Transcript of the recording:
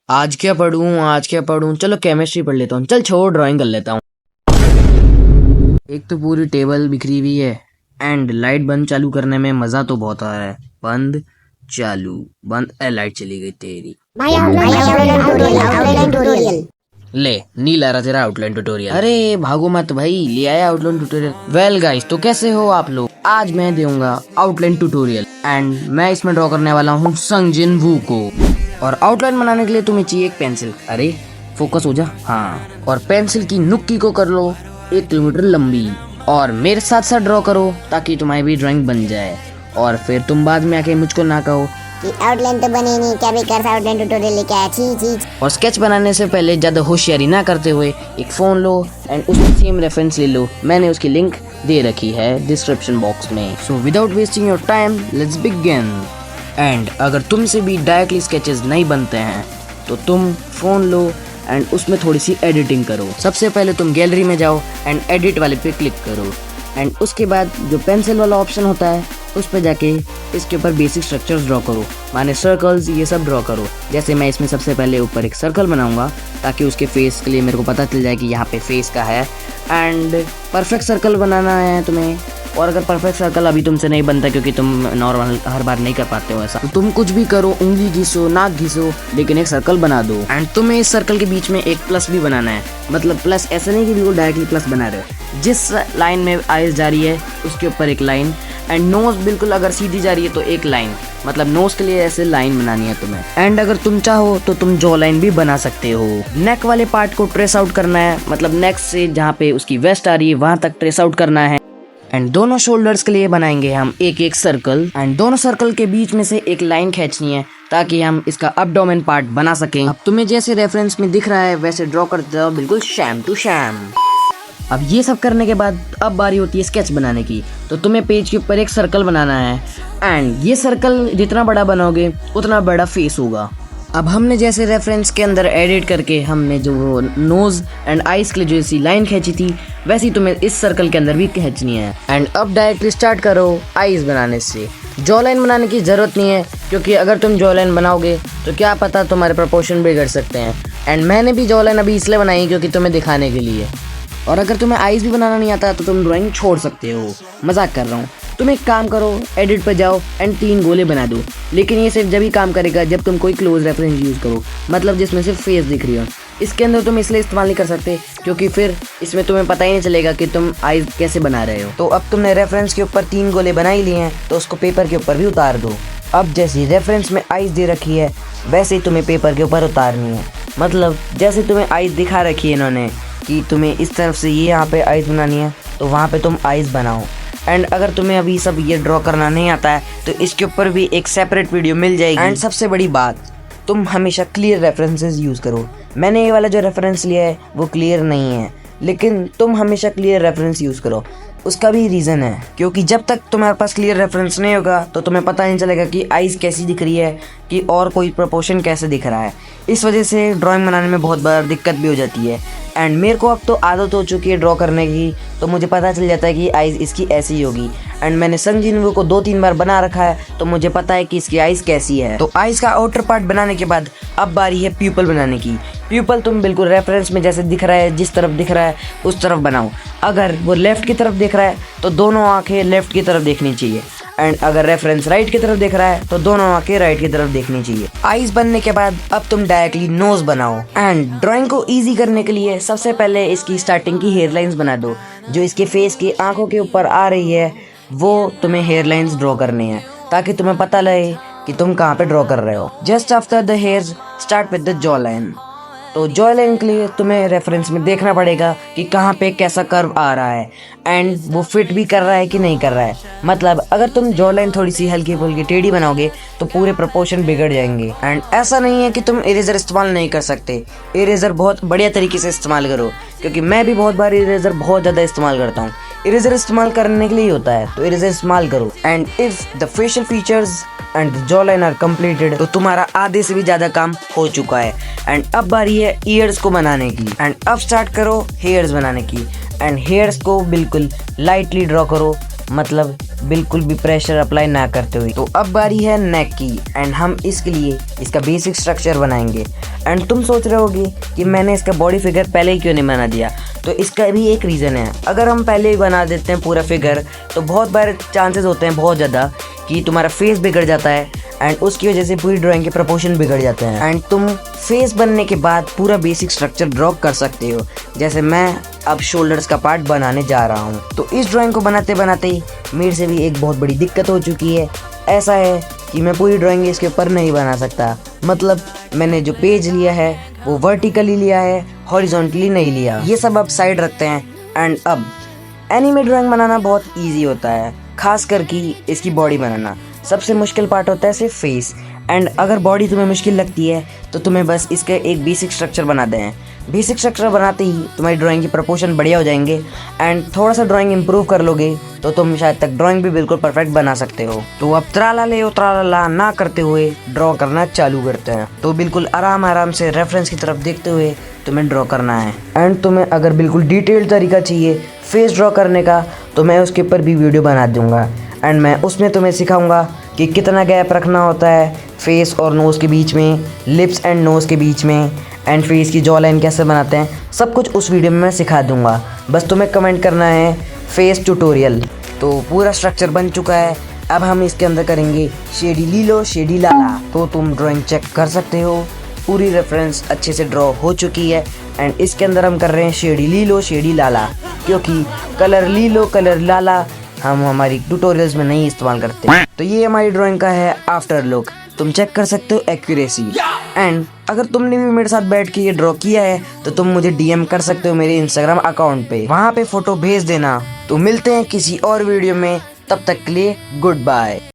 आज क्या पढ़ूं, चलो केमिस्ट्री पढ़ लेता हूँ। चल छोड़, ड्राइंग कर लेता हूँ। एक तो पूरी टेबल बिखरी हुई है एंड लाइट बंद चालू करने में मजा तो बहुत आ रहा है। बंद चालू बंद, लाइट चली गई तेरी। ले नी ला रहा तेरा आउटलाइन ट्यूटोरियल। अरे भागो मत भाई, ले आया आउटलाइन ट्यूटोरियल। वेल गाइस, तो कैसे हो आप लोग? आज मैं दूंगा आउटलाइन ट्यूटोरियल एंड मैं इसमें ड्रॉ करने वाला हूँ संजिन वू को। और आउटलाइन बनाने के लिए तुम्हें चाहिए एक पेंसिल। अरे फोकस हो जा, हाँ। और पेंसिल की नुक्की को कर लो 1 किलोमीटर लंबी और मेरे साथ साथ ड्रॉ करो ताकि तुम्हारी भी ड्राइंग बन जाए। और फिर तुम बाद में आके मुझको ना कहो कि आउटलाइन तो बने नहीं, क्या बेकार आउटलाइन ट्यूटोरियल लेके आया, छी। और स्केच बनाने से पहले ज्यादा होशियारी ना करते हुए एक फोन लो एंड उसमें सेम रेफरेंस ले लो। मैंने उसकी लिंक दे रखी है डिस्क्रिप्शन बॉक्स में। So without wasting your time let's begin. And अगर तुमसे भी डायरेक्टली स्केचेस नहीं बनते हैं तो तुम फोन लो एंड उसमें थोड़ी सी एडिटिंग करो। सबसे पहले तुम गैलरी में जाओ एंड एडिट वाले पे क्लिक करो एंड उसके बाद जो पेंसिल वाला ऑप्शन होता है उस पर जाके इसके ऊपर बेसिक स्ट्रक्चर्स ड्रॉ करो, माने सर्कल्स ये सब ड्रॉ करो। जैसे मैं इसमें सबसे पहले ऊपर एक सर्कल बनाऊंगा ताकि उसके फेस के लिए मेरे को पता चल जाए कि यहाँ पे फेस का है। एंड परफेक्ट सर्कल बनाना है तुम्हें। और अगर परफेक्ट सर्कल अभी तुमसे नहीं बनता क्योंकि तुम नॉर्मल हर बार नहीं कर पाते हो ऐसा, तो तुम कुछ भी करो, उंगली घिसो, नाक घिसो, लेकिन एक सर्कल बना दो। एंड तुम्हें इस सर्कल के बीच में एक प्लस भी बनाना है। मतलब प्लस ऐसे नहीं कि बिल्कुल डायरेक्टली प्लस बना रहे हो। जिस लाइन में आइज जा रही है उसके ऊपर एक लाइन एंड नोज बिल्कुल अगर सीधी जा रही है तो एक लाइन। मतलब नोज के लिए ऐसे लाइन बनानी है तुम्हें। एंड अगर तुम चाहो तो तुम जॉ लाइन भी बना सकते हो। नेक वाले पार्ट को ट्रेस आउट करना है, मतलब नेक से जहाँ पे उसकी वेस्ट आ रही है वहां तक ट्रेस आउट करना है। एंड दोनों शोल्डर्स के लिए बनाएंगे हम एक एक सर्कल एंड दोनों सर्कल के बीच में से एक लाइन खींचनी है ताकि हम इसका अबडोमेन पार्ट बना सकें। अब तुम्हें जैसे रेफरेंस में दिख रहा है वैसे ड्रॉ कर दो, बिल्कुल शैम टू शैम। अब ये सब करने के बाद अब बारी होती है स्केच बनाने की। तो तुम्हें पेज के ऊपर एक सर्कल बनाना है एंड ये सर्कल जितना बड़ा बनाओगे उतना बड़ा फेस होगा। अब हमने जैसे रेफरेंस के अंदर एडिट करके हमने जो नोज एंड आईज के लिए जो ऐसी लाइन खींची थी वैसे ही तुम्हें इस सर्कल के अंदर भी खींचनी है। एंड अब डायरेक्टली स्टार्ट करो आईज बनाने से। जॉ लाइन बनाने की जरूरत नहीं है क्योंकि अगर तुम जॉ लाइन बनाओगे तो क्या पता तुम्हारे प्रोपोर्शन बिगड़ सकते हैं। एंड मैंने भी जॉ लाइन अभी इसलिए बनाई क्योंकि तुम्हें दिखाने के लिए। और अगर तुम्हें आईज भी बनाना नहीं आता तो तुम ड्राइंग छोड़ सकते हो, मजाक कर रहा हूँ। तुम एक काम करो, एडिट पर जाओ एंड 3 गोले बना दो। लेकिन ये सिर्फ जब ही काम करेगा जब तुम कोई क्लोज रेफरेंस यूज़ करो, मतलब जिसमें सिर्फ फेस दिख रही हो। इसके अंदर तुम इसलिए इस्तेमाल नहीं कर सकते क्योंकि फिर इसमें तुम्हें पता ही नहीं चलेगा कि तुम आईज कैसे बना रहे हो। तो अब तुमने रेफरेंस के ऊपर 3 गोले बना ही लिए हैं तो उसको पेपर के ऊपर भी उतार दो। अब जैसे रेफरेंस में आईज दे रखी है वैसे ही तुम्हें पेपर के ऊपर उतारनी है। मतलब जैसे तुम्हें आईज दिखा रखी है इन्होंने कि तुम्हें इस तरफ से ये यहाँ पे आईज बनानी है तो वहाँ पे तुम आईज बनाओ। एंड अगर तुम्हें अभी सब ये ड्रॉ करना नहीं आता है तो इसके ऊपर भी एक सेपरेट वीडियो मिल जाएगी। एंड सबसे बड़ी बात, तुम हमेशा क्लियर रेफरेंसेस यूज़ करो। मैंने ये वाला जो रेफरेंस लिया है वो क्लियर नहीं है, लेकिन तुम हमेशा क्लियर रेफरेंस यूज़ करो। उसका भी रीज़न है क्योंकि जब तक तुम्हारे पास क्लियर रेफरेंस नहीं होगा तो तुम्हें पता नहीं चलेगा कि आईज कैसी दिख रही है कि और कोई प्रोपोर्शन कैसे दिख रहा है। इस वजह से ड्राइंग बनाने में बहुत बार दिक्कत भी हो जाती है। एंड मेरे को अब तो आदत हो चुकी है ड्रॉ करने की, तो मुझे पता चल जाता है कि आईज इसकी ऐसी होगी। एंड मैंने संजिन वू को 2-3 बार बना रखा है तो मुझे पता है कि इसकी आईज कैसी है। तो आईज का आउटर पार्ट बनाने के बाद अब बारी है प्यूपल बनाने की। प्यूपल तुम बिल्कुल रेफरेंस में जैसे दिख रहा है, जिस तरफ दिख रहा है उस तरफ बनाओ। अगर वो लेफ्ट की तरफ दिख रहा है तो दोनों आंखें लेफ्ट की तरफ देखनी चाहिए। एंड अगर रेफरेंस राइट की तरफ दिख रहा है तो दोनों आंखें राइट की तरफ देखनी चाहिए। आईज बनने के बाद अब तुम डायरेक्टली नोज बनाओ। एंड ड्राइंग को इजी करने के लिए सबसे पहले इसकी स्टार्टिंग की हेयर लाइन्स बना दो। जो इसके फेस की आंखों के ऊपर आ रही है वो तुम्हें हेयर लाइन्स ड्रॉ करनी है ताकि तुम्हें पता लगे कि तुम कहाँ पे ड्रॉ कर रहे हो। Just after the hairs start with the jaw line. तो जॉ लाइन के लिए तुम्हें रेफरेंस में देखना पड़ेगा कि कहाँ पे कैसा कर्व आ रहा है एंड वो फिट भी कर रहा है कि नहीं कर रहा है। मतलब अगर तुम जॉ लाइन थोड़ी सी हल्की फुल्की टेढ़ी बनाओगे तो पूरे प्रोपोर्शन बिगड़ जाएंगे। एंड ऐसा नहीं है कि तुम इरेजर इस्तेमाल नहीं कर सकते, इरेजर बहुत बढ़िया तरीके से इस्तेमाल करो क्योंकि मैं भी बहुत बार इरेजर बहुत ज़्यादा इस्तेमाल करता हूँ। इरेजर इस्तेमाल करने के लिए होता है तो इरेजर इस्तेमाल करो। And if the facial features and the jaw line are completed तो तुम्हारा आधे से भी ज़्यादा काम हो चुका है। एंड अब बारी है ईयर्स को बनाने की। एंड अब स्टार्ट करो हेयर्स बनाने की। एंड हेयर्स को बिल्कुल लाइटली ड्रॉ करो मतलब बिल्कुल भी प्रेशर अप्लाई ना करते हुए। तो अब बारी है नेक की एंड हम इसके लिए इसका बेसिक स्ट्रक्चर बनाएंगे। एंड तुम सोच रहे होगे कि मैंने इसका बॉडी फिगर पहले ही क्यों नहीं बना दिया, तो इसका भी एक रीज़न है। अगर हम पहले ही बना देते हैं पूरा फिगर तो बहुत बार चांसेस होते हैं बहुत ज़्यादा कि तुम्हारा फेस बिगड़ जाता है एंड उसकी वजह से पूरी ड्राइंग के प्रोपोर्शन बिगड़ जाते हैं एंड तुम फेस बनने के बाद पूरा बेसिक स्ट्रक्चर ड्रॉ कर सकते हो। जैसे मैं अब शोल्डर्स का पार्ट बनाने जा रहा हूँ। तो इस ड्राइंग को बनाते बनाते ही मेरे से भी एक बहुत बड़ी दिक्कत हो चुकी है। ऐसा है कि मैं पूरी ड्राइंग इसके ऊपर नहीं बना सकता, मतलब मैंने जो पेज लिया है वो वर्टिकली लिया है, हॉरिजॉन्टली नहीं लिया। ये सब अब साइड रखते हैं एंड अब एनीमे ड्राइंग बनाना बहुत ईजी होता है, खास करके इसकी बॉडी बनाना। सबसे मुश्किल पार्ट होता है सिर्फ फेस एंड अगर बॉडी तुम्हें मुश्किल लगती है तो तुम्हें बस इसका एक बेसिक स्ट्रक्चर बना दें। बेसिक स्ट्रक्चर बनाते ही तुम्हारी ड्राइंग की प्रोपोर्शन बढ़िया हो जाएंगे एंड थोड़ा सा ड्राइंग इंप्रूव कर लोगे तो तुम शायद तक ड्राइंग भी बिल्कुल परफेक्ट बना सकते हो। तो अब त्राला ले त्राला ना करते हुए ड्रॉ करना चालू करते हैं। तो बिल्कुल आराम आराम से रेफरेंस की तरफ देखते हुए तुम्हें ड्रॉ करना है एंड तुम्हें अगर बिल्कुल डिटेल्ड तरीका चाहिए फेस ड्रॉ करने का तो मैं उसके ऊपर भी वीडियो बना दूंगा एंड मैं उसमें तुम्हें सिखाऊंगा कि कितना गैप रखना होता है फेस और नोज़ के बीच में, लिप्स एंड नोज़ के बीच में एंड फेस की जॉ लाइन कैसे बनाते हैं, सब कुछ उस वीडियो में मैं सिखा दूंगा। बस तुम्हें कमेंट करना है फेस ट्यूटोरियल। तो पूरा स्ट्रक्चर बन चुका है। अब हम इसके अंदर करेंगे शेडी लीलो शेडी लाला। तो तुम ड्राइंग चेक कर सकते हो, पूरी रेफरेंस अच्छे से ड्रॉ हो चुकी है एंड इसके अंदर हम कर रहे हैं शेडी लीलो शेडी लाला, क्योंकि कलर लीलो कलर लाला हम हमारी ट्यूटोरियल्स में नहीं इस्तेमाल करते। तो ये हमारी ड्राइंग का है आफ्टर लुक, तुम चेक कर सकते हो एक्यूरेसी। एंड अगर तुमने भी मेरे साथ बैठ के ये ड्रॉ किया है तो तुम मुझे डीएम कर सकते हो मेरे इंस्टाग्राम अकाउंट पे, वहाँ पे फोटो भेज देना। तो मिलते हैं किसी और वीडियो में, तब तक के लिए गुड बाय।